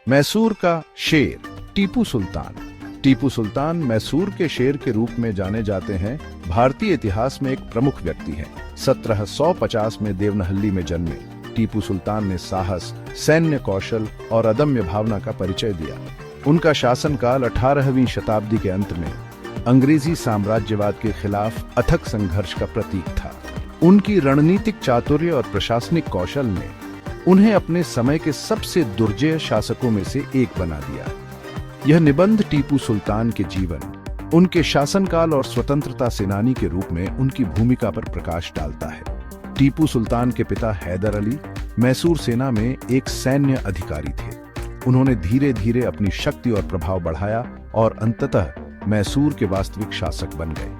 मैसूर का शेर टीपू सुल्तान। टीपू सुल्तान मैसूर के शेर के रूप में जाने जाते हैं। भारतीय इतिहास में एक प्रमुख व्यक्ति हैं। 1750 में देवनहल्ली में जन्मे टीपू सुल्तान ने साहस, सैन्य कौशल और अदम्य भावना का परिचय दिया। उनका शासनकाल 18वीं शताब्दी के अंत में अंग्रेजी साम्राज्यवाद के खिलाफ अथक संघर्ष का प्रतीक था। उनकी रणनीतिक चातुर्य और प्रशासनिक कौशल ने उन्हें अपने समय के सबसे दुर्जय शासकों में से एक बना दिया। यह निबंध टीपू सुल्तान के जीवन, उनके शासनकाल और स्वतंत्रता सेनानी के रूप में उनकी भूमिका पर प्रकाश डालता है। टीपू सुल्तान के पिता हैदर अली मैसूर सेना में एक सैन्य अधिकारी थे। उन्होंने धीरे धीरे अपनी शक्ति और प्रभाव बढ़ाया और अंततः मैसूर के वास्तविक शासक बन गए।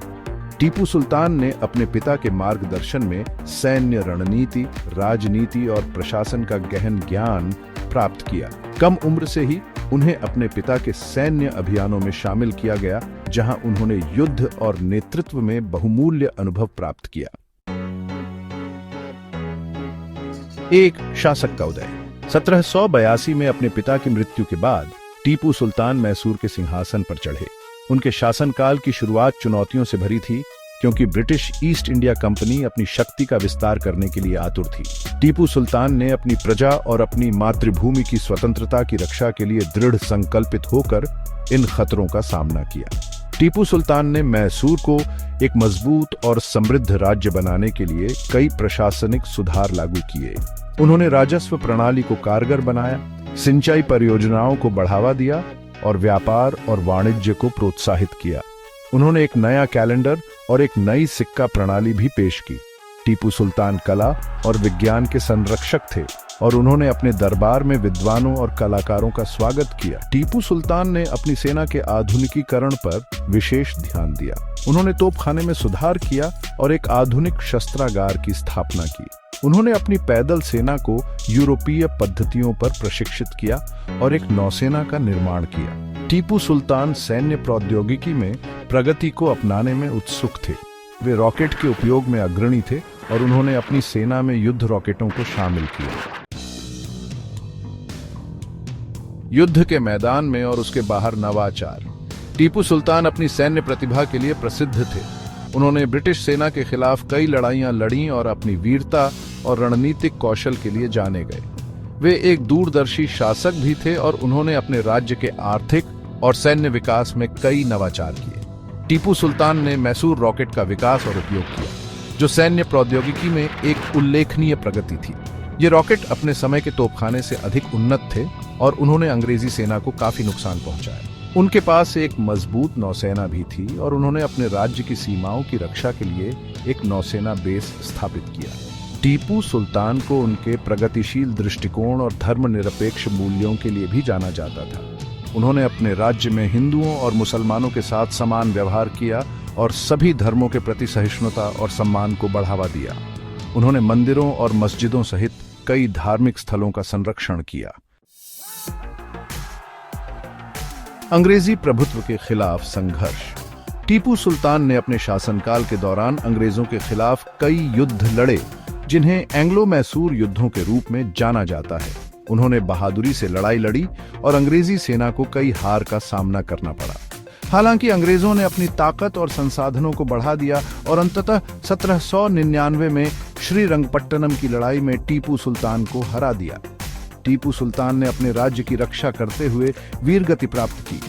टीपू सुल्तान ने अपने पिता के मार्गदर्शन में सैन्य रणनीति, राजनीति और प्रशासन का गहन ज्ञान प्राप्त किया। कम उम्र से ही उन्हें अपने पिता के सैन्य अभियानों में शामिल किया गया, जहां उन्होंने युद्ध और नेतृत्व में बहुमूल्य अनुभव प्राप्त किया। एक शासक का उदय। 1782 में अपने पिता की मृत्यु के बाद टीपू सुल्तान मैसूर के सिंहासन पर चढ़े। उनके शासनकाल की शुरुआत चुनौतियों से भरी थी, क्योंकि ब्रिटिश ईस्ट इंडिया कंपनी अपनी शक्ति का विस्तार करने के लिए आतुर थी। टीपू सुल्तान ने अपनी प्रजा और अपनी मातृभूमि की स्वतंत्रता की रक्षा के लिए दृढ़ संकल्पित होकर इन खतरों का सामना किया। टीपू सुल्तान ने मैसूर को एक मजबूत और समृद्ध राज्य बनाने के लिए कई प्रशासनिक सुधार लागू किए। उन्होंने राजस्व प्रणाली को कारगर बनाया, सिंचाई परियोजनाओं को बढ़ावा दिया और व्यापार और वाणिज्य को प्रोत्साहित किया। उन्होंने एक नया कैलेंडर और एक नई सिक्का प्रणाली भी पेश की। टीपू सुल्तान कला और विज्ञान के संरक्षक थे और उन्होंने अपने दरबार में विद्वानों और कलाकारों का स्वागत किया। टीपू सुल्तान ने अपनी सेना के आधुनिकीकरण पर विशेष ध्यान दिया। उन्होंने तोपखाने में सुधार किया और एक आधुनिक शस्त्रागार की स्थापना की। उन्होंने अपनी पैदल सेना को यूरोपीय पद्धतियों पर प्रशिक्षित किया और एक नौसेना का निर्माण किया। टीपू सुल्तान सैन्य प्रौद्योगिकी में प्रगति को अपनाने में उत्सुक थे। वे रॉकेट के उपयोग में अग्रणी थे और उन्होंने अपनी सेना में युद्ध रॉकेटों को शामिल किया। युद्ध के मैदान में और उसके बाहर नवाचार। टीपू सुल्तान अपनी सैन्य प्रतिभा के लिए प्रसिद्ध थे। उन्होंने ब्रिटिश सेना के खिलाफ कई लड़ाइयां लड़ी और अपनी वीरता और रणनीतिक कौशल के लिए जाने गए। वे एक दूरदर्शी शासक भी थे और उन्होंने अपने राज्य के आर्थिक और सैन्य विकास में कई नवाचार किए। टीपू सुल्तान ने मैसूर रॉकेट का विकास और उपयोग किया, जो सैन्य प्रौद्योगिकी में एक उल्लेखनीय प्रगति थी। ये रॉकेट अपने समय के तोपखाने से अधिक उन्नत थे और उन्होंने अंग्रेजी सेना को काफी नुकसान पहुंचाया। उनके पास एक मजबूत नौसेना भी थी और उन्होंने अपने राज्य की सीमाओं की रक्षा के लिए एक नौसेना बेस स्थापित किया। टीपू सुल्तान को उनके प्रगतिशील दृष्टिकोण और धर्मनिरपेक्ष मूल्यों के लिए भी जाना जाता था। उन्होंने अपने राज्य में हिंदुओं और मुसलमानों के साथ समान व्यवहार किया और सभी धर्मों के प्रति सहिष्णुता और सम्मान को बढ़ावा दिया। उन्होंने मंदिरों और मस्जिदों सहित कई धार्मिक स्थलों का संरक्षण किया। अंग्रेजी प्रभुत्व के खिलाफ संघर्ष। टीपू सुल्तान ने अपने शासनकाल के दौरान अंग्रेजों के खिलाफ कई युद्ध लड़े, जिन्हें एंग्लो मैसूर युद्धों के रूप में जाना जाता है। उन्होंने बहादुरी से लड़ाई लड़ी और अंग्रेजी सेना को कई हार का सामना करना पड़ा। हालांकि अंग्रेजों ने अपनी ताकत और संसाधनों को बढ़ा दिया और अंततः 1799 में श्रीरंगपट्टनम की लड़ाई में टीपू सुल्तान को हरा दिया। टीपू सुल्तान ने अपने राज्य की रक्षा करते हुए वीरगति प्राप्त की।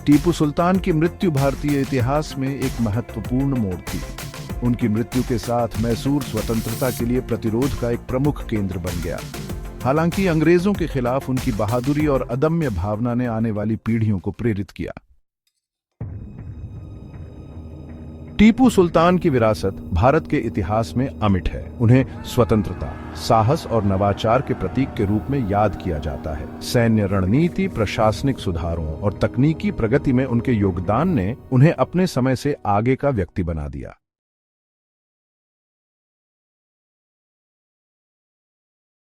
टीपू सुल्तान की मृत्यु भारतीय इतिहास में एक महत्वपूर्ण मोड़ थी। उनकी मृत्यु के साथ मैसूर स्वतंत्रता के लिए प्रतिरोध का एक प्रमुख केंद्र बन गया। हालांकि अंग्रेजों के खिलाफ उनकी बहादुरी और अदम्य भावना ने आने वाली पीढ़ियों को प्रेरित किया। टीपू सुल्तान की विरासत भारत के इतिहास में अमिट है। उन्हें स्वतंत्रता, साहस और नवाचार के प्रतीक के रूप में याद किया जाता है। सैन्य रणनीति, प्रशासनिक सुधारों और तकनीकी प्रगति में उनके योगदान ने उन्हें अपने समय से आगे का व्यक्ति बना दिया।